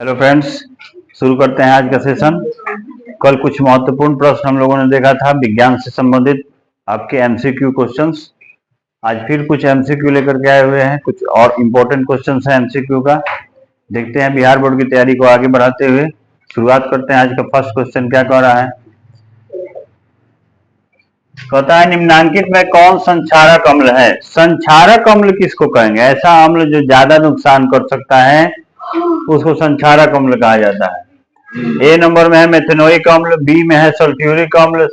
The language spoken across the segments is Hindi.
हेलो फ्रेंड्स, शुरू करते हैं आज का सेशन। कल कुछ महत्वपूर्ण प्रश्न हम लोगों ने देखा था विज्ञान से संबंधित आपके एमसीक्यू क्वेश्चंस। आज फिर कुछ एमसीक्यू लेकर के आए हुए हैं, कुछ और इम्पोर्टेंट क्वेश्चंस हैं एमसीक्यू का। देखते हैं बिहार बोर्ड की तैयारी को आगे बढ़ाते हुए। शुरुआत करते हैं। आज का फर्स्ट क्वेश्चन क्या कह रहा है? कहता है निम्नांकित में कौन संक्षारक अम्ल है? संक्षारक अम्ल किसको कहेंगे? ऐसा अम्ल जो ज्यादा नुकसान कर सकता है उसको संक्षारक अम्ल कहा जाता है। ए नंबर में है मेथेनोइक अम्ल, बी में है सल्फ्यूरिक अम्ल,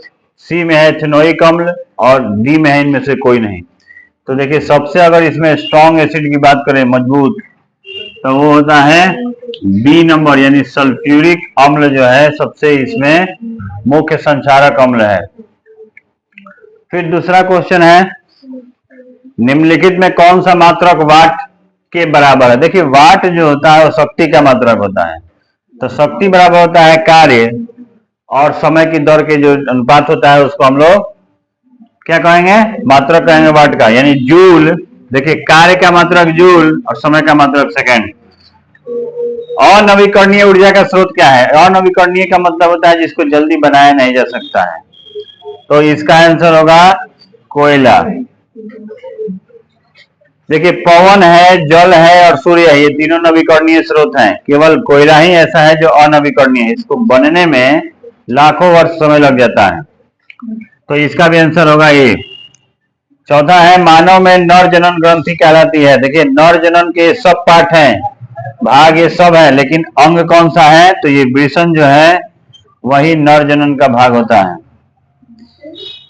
सी में है एथेनोइक अम्ल और डी में है इनमें से कोई नहीं। तो देखिए, सबसे अगर इसमें स्ट्रॉन्ग एसिड की बात करें मजबूत, तो वो होता है बी नंबर, यानी सल्फ्यूरिक अम्ल जो है सबसे इसमें मुख्य संक्षारक अम्ल है। फिर दूसरा क्वेश्चन है निम्नलिखित में कौन सा मात्रक वाट के बराबर है? देखिए, वाट जो होता है वो शक्ति का मात्रक होता है। तो शक्ति बराबर होता है कार्य और समय की दर के जो अनुपात होता है उसको हम लोग क्या कहेंगे? मात्रक कहेंगे वाट का, यानी जूल। देखिए, कार्य का मात्रक जूल और समय का मात्रक सेकंड। अनवीकरणीय ऊर्जा का स्रोत क्या है? अनवीकरणीय का मतलब होता है जिसको जल्दी बनाया नहीं जा सकता है। तो इसका आंसर होगा कोयला। देखिए, पवन है, जल है और सूर्य है, ये तीनों नवीकरणीय स्रोत हैं। केवल कोयला ही ऐसा है जो अनवीकरणीय है, इसको बनने में लाखों वर्ष समय लग जाता है। तो इसका भी आंसर होगा ये। चौथा है मानव में नर जनन ग्रंथि कहलाती है। देखिए, नर जनन के सब पार्ट हैं, भाग ये सब है, लेकिन अंग कौन सा है? तो ये वृषण जो है वही नर जनन का भाग होता है।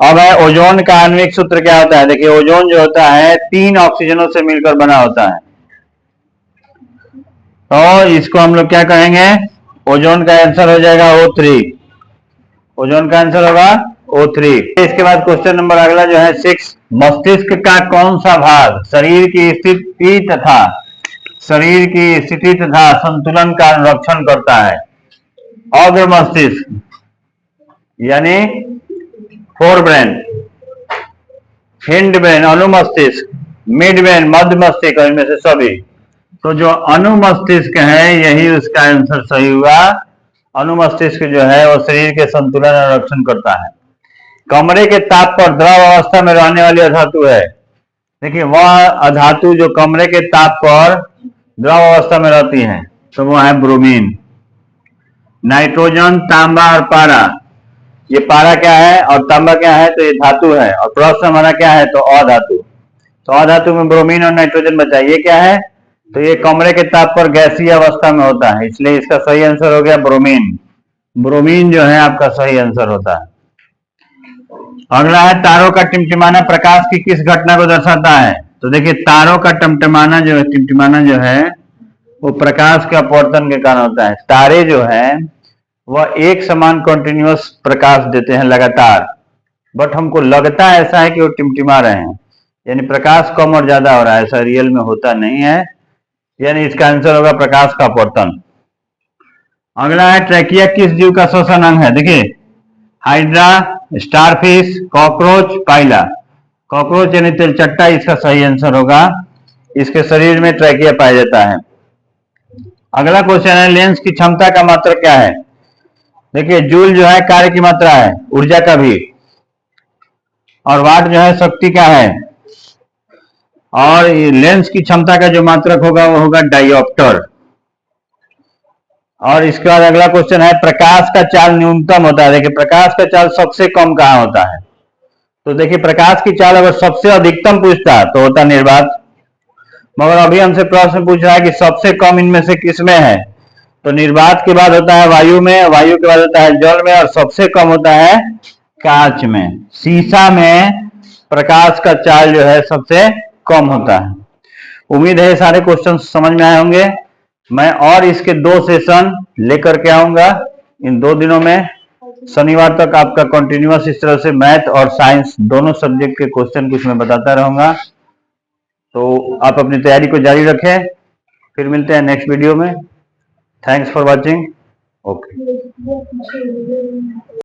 अब है ओजोन का आणविक सूत्र क्या होता है? देखिए, ओजोन जो होता है 3 ऑक्सीजनों से मिलकर बना होता है। तो इसको हम लोग क्या कहेंगे? ओजोन का आंसर हो जाएगा O3। ओजोन का आंसर होगा O3। इसके बाद क्वेश्चन नंबर अगला जो है 6, मस्तिष्क का कौन सा भाग शरीर की स्थिति तथा संतुलन का रक्षण करता है? अग्र मस्तिष्क यानी फोर ब्रेन, हिंड ब्रेन अनुमस्तिष्क, मिड ब्रेन मध्य मस्तिष्क, इनमें से सभी। तो जो अनुमस्तिष्क है यही उसका आंसर सही हुआ। अनुमस्तिष्क जो है वो शरीर के संतुलन और रक्षण करता है। कमरे के ताप पर द्रव अवस्था में रहने वाली अधातु है। देखिए, वह अधातु जो कमरे के ताप पर द्रव अवस्था में रहती है तो वो है ब्रोमीन। नाइट्रोजन, तांबा और पारा, ये पारा क्या है और तांबा क्या है? तो ये धातु है। और प्रश्न हमारा क्या है? तो अधातु। तो अधातु में ब्रोमीन और नाइट्रोजन बचा। ये क्या है? तो ये कमरे के ताप पर गैसीय अवस्था में होता है, इसलिए इसका सही आंसर हो गया ब्रोमीन। ब्रोमीन जो है आपका सही आंसर होता है। अगला है तारों का टिमटिमाना प्रकाश की किस घटना को दर्शाता है? तो देखिए, तारों का टिमटिमाना जो है वो प्रकाश के अपवर्तन के कारण होता है। तारे जो है वह एक समान कंटिन्यूअस प्रकाश देते हैं लगातार, बट हमको लगता ऐसा है कि वो टिमटिमा रहे हैं, यानी प्रकाश कम और ज्यादा हो रहा है। ऐसा रियल में होता नहीं है, यानी इसका आंसर होगा प्रकाश का अपवर्तन। अगला है ट्रैकिया किस जीव का श्वसन अंग है? देखिए, हाइड्रा, स्टारफिश, कॉकरोच, पाइला। कॉकरोच यानी तिलचट्टा इसका सही आंसर होगा। इसके शरीर में ट्रैकिया पाया जाता है। अगला क्वेश्चन है लेंस की क्षमता का मात्रक क्या है? देखिए, जूल जो है कार्य की मात्रा है, ऊर्जा का भी, और वाट जो है शक्ति का है, और लेंस की क्षमता का जो मात्रक होगा वो होगा डायोप्टर। और इसके बाद अगला क्वेश्चन है प्रकाश का चाल न्यूनतम होता है। देखिए, प्रकाश का चाल सबसे कम कहाँ होता है? तो देखिए, प्रकाश की चाल अगर सबसे अधिकतम पूछता तो होता निर्वात, मगर अभी हमसे प्रश्न पूछ रहा है कि सबसे कम इनमें से किसमें है? तो निर्वात के बाद होता है वायु में, वायु के बाद होता है जल में, और सबसे कम होता है कांच में। शीशा में प्रकाश का चाल जो है सबसे कम होता है। उम्मीद है सारे क्वेश्चन समझ में आए होंगे। मैं और इसके 2 सेशन लेकर के आऊंगा इन 2 दिनों में। शनिवार तक आपका कंटिन्यूअस इस तरह से मैथ और साइंस दोनों सब्जेक्ट के क्वेश्चन कुछ मैं बताता रहूंगा। तो आप अपनी तैयारी को जारी रखें। फिर मिलते हैं नेक्स्ट वीडियो में। Thanks for watching. ओके।